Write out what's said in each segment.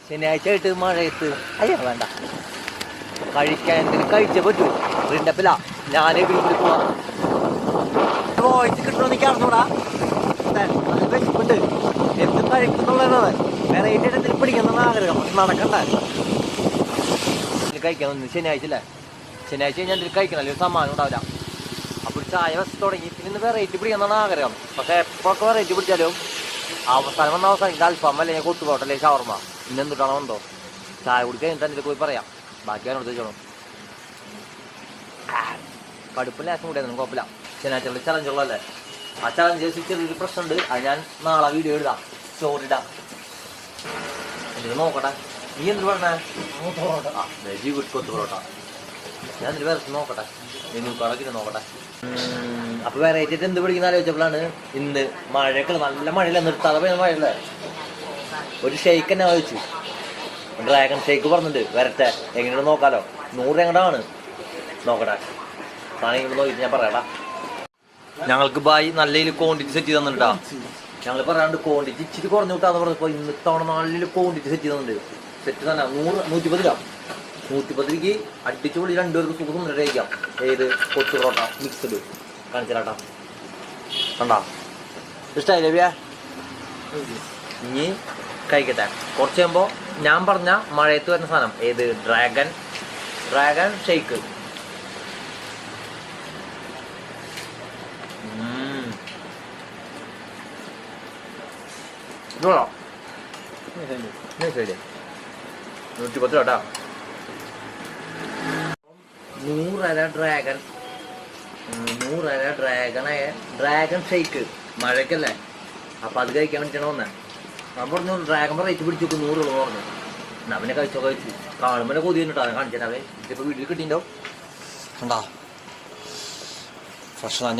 ശനിയാഴ്ച ആയിട്ട് മഴയത്ത് അയ്യോ വേണ്ട കഴിക്കാൻ എന്തെങ്കിലും കഴിച്ചേ പറ്റൂ. വീണ്ടപ്പില്ല ഞാനേ വീട്ടിൽ പോവാ. വോയിസ് കിട്ടണമെന്ന് എനിക്ക് അറിഞ്ഞൂടാ. വിശപ്പുണ്ട്, എന്തും കഴിക്കുന്നുള്ളതാണ്. വെറൈറ്റി ആയിട്ട് എന്തെങ്കിലും പിടിക്കുന്ന ആഗ്രഹം, പക്ഷെ നടക്കണ്ട. കഴിക്കാൻ വന്നു ശനിയാഴ്ച അല്ലേ, ശനിയാഴ്ച ഞാൻ എന്തെങ്കിലും കഴിക്കണല്ലോ, ഒരു സമ്മാനം ഉണ്ടാവില്ല. അപ്പോൾ ചായ വച്ച് തുടങ്ങി പിന്നെ വെറൈറ്റി പിടിക്കുന്നതാണ് ആഗ്രഹം. പക്ഷെ എപ്പോഴൊക്കെ വെറൈറ്റി പിടിച്ചാലും അവസാനം വന്ന അവസാനം അൽഫാം അല്ലെങ്കിൽ കൊട്ടുപോട്ടല്ലേ ഷവർമ്മ ഇന്നെന്തുട്ടാണോ എന്തോ. ചായ കുടിക്കാൻ കഴിഞ്ഞിട്ട് എന്തെങ്കിലും പോയി പറയാം. ബാക്കി അവനോട് ചോദിച്ചോണം. കടുപ്പ് ലാസം കൂടെ കുഴപ്പമില്ല. ശനിയാഴ്ച ചലഞ്ചുള്ളല്ലേ, ആ ചലഞ്ച് ചെറിയൊരു പ്രശ്നമുണ്ട്. അത് ഞാൻ നാളെ വീഡിയോ ഇടാം, സ്റ്റോറി ഇടാം. എന്തെങ്കിലും നോക്കട്ടെ. നീ എന്ത് പറഞ്ഞേ? പൊറോട്ട. ആ വെജി ഗുഡ് കൊത്തു പൊറോട്ട. ഞാൻ എന്തിനു വരച്ച് നോക്കട്ടെ, നെയ്ക്കാളൊക്കെ നോക്കട്ടെ. അപ്പോൾ വെറൈറ്റി ആയിട്ട് എന്ത് പിടിക്കുന്ന ആലോചിച്ചപ്പോഴാണ് ഇന്ന് മഴയൊക്കെ നല്ല മഴയില്ല, നിർത്താതെ പോയ മഴയല്ലേ. ഒരു ഷെയ്ക്ക് തന്നെ ആലോചിച്ചു, ഡ്രാഗൺ ഷേക്ക് പറഞ്ഞിട്ടുണ്ട്. വരട്ടെ, എങ്ങനെയാണ് നോക്കാലോ. 100 എങ്ങടാണ് നോക്കട്ടെ. സാധനം നോക്കിയിട്ട് ഞാൻ പറയാട്ടാ. ഞങ്ങൾക്ക് ബായി നല്ല രീതിയിൽ ക്വാണ്ടിറ്റി സെറ്റ് ചെയ്ത് തന്നിട്ടാ. ഞങ്ങൾ പറയാണ്ട് ക്വാണ്ടിറ്റി ഇച്ചിരി കുറഞ്ഞു വിട്ടാന്ന് പറഞ്ഞപ്പോൾ ഇന്നത്തവണ നല്ല ക്വാണ്ടിറ്റി സെറ്റ് ചെയ്ത് തന്നിട്ടുണ്ട്. സെറ്റ് തന്നെ 110 രൂപ. 110 രൂപയ്ക്ക് അടിച്ചു പൊളി 2 പേർക്ക് സുഖം സുന്ദരം കഴിക്കാം. ഏത് കൊത്തു പൊറോട്ട മിക്സ്ഡ് കാണിച്ചാട്ടാ. കണ്ടാ ഇഷ്ടമായി ലഭ്യ. ഇനി കഴിക്കട്ടെ. കുറച്ച് കഴിയുമ്പോൾ ഞാൻ പറഞ്ഞ മഴയത്ത് വരുന്ന സാധനം ഏത് ഡ്രാഗൺ ഷേക്ക്. ഇതോളോ 110 രൂപ. 100 ഡ്രാഗൺ ഷേക്ക് മഴക്കല്ലേ. അപ്പൊ അത് കഴിക്കാൻ വേണ്ടിയിട്ടാണ് വന്നത്. ഞാൻ പറഞ്ഞു ഡ്രാഗൺ റേറ്റ് പിടിച്ചു 100 രൂപ പറഞ്ഞു. എന്നാ പിന്നെ കഴിച്ചു കാണുമ്പോൾ കൊതി തന്നിട്ടാ കാണിച്ചാലേ. ഇതിപ്പോ വീട്ടിൽ കിട്ടിയിട്ടുണ്ടോ കണ്ടാ പ്രശ്നം.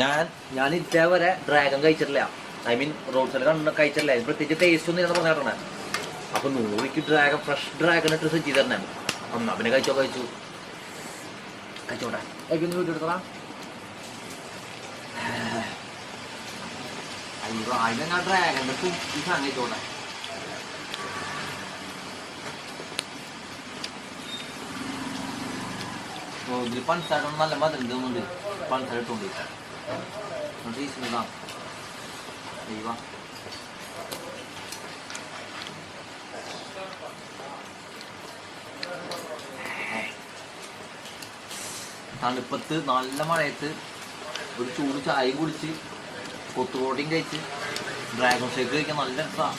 ഞാൻ ഇതേവരെ ഡ്രാഗൺ കഴിച്ചിട്ടില്ല. ഐ മീൻ റോഡ് സൈഡ് കണ്ട കഴിച്ചിട്ടില്ല. പ്രത്യേകിച്ച് ടേസ്റ്റ് ഒന്നും ഇല്ലെന്ന് പറഞ്ഞിട്ടുണ്ടേ. അപ്പൊ 100 ഡ്രാഗൺ ഫ്രഷ് ഡ്രാഗൺ ഇട്ട് സെറ്റ് ചെയ്ത് തന്നെ. എന്നാ പിന്നെ കഴിച്ചോട്ടെ. കഴിക്കൊന്ന് വീട്ടിൽ എടുത്തോളാം. അയ്യോ അതിനെ ഡ്രാഗൻ്റെ ഈ സാധനം കഴിച്ചോട്ടെ. ഇതിൽ പഞ്ചസാര നല്ല മധുരം തോന്നുന്നുണ്ട്. പഞ്ചസാര ഇട്ടുകൊണ്ട് തണുപ്പത്ത് നല്ല മഴയത്ത് ഒരു ചൂട് ചായയും കുടിച്ച് കൊത്തുപൊറോട്ടയും കഴിച്ച് ഡ്രാഗൺ ഷേക്ക് കഴിക്കാൻ നല്ല രസമാണ്.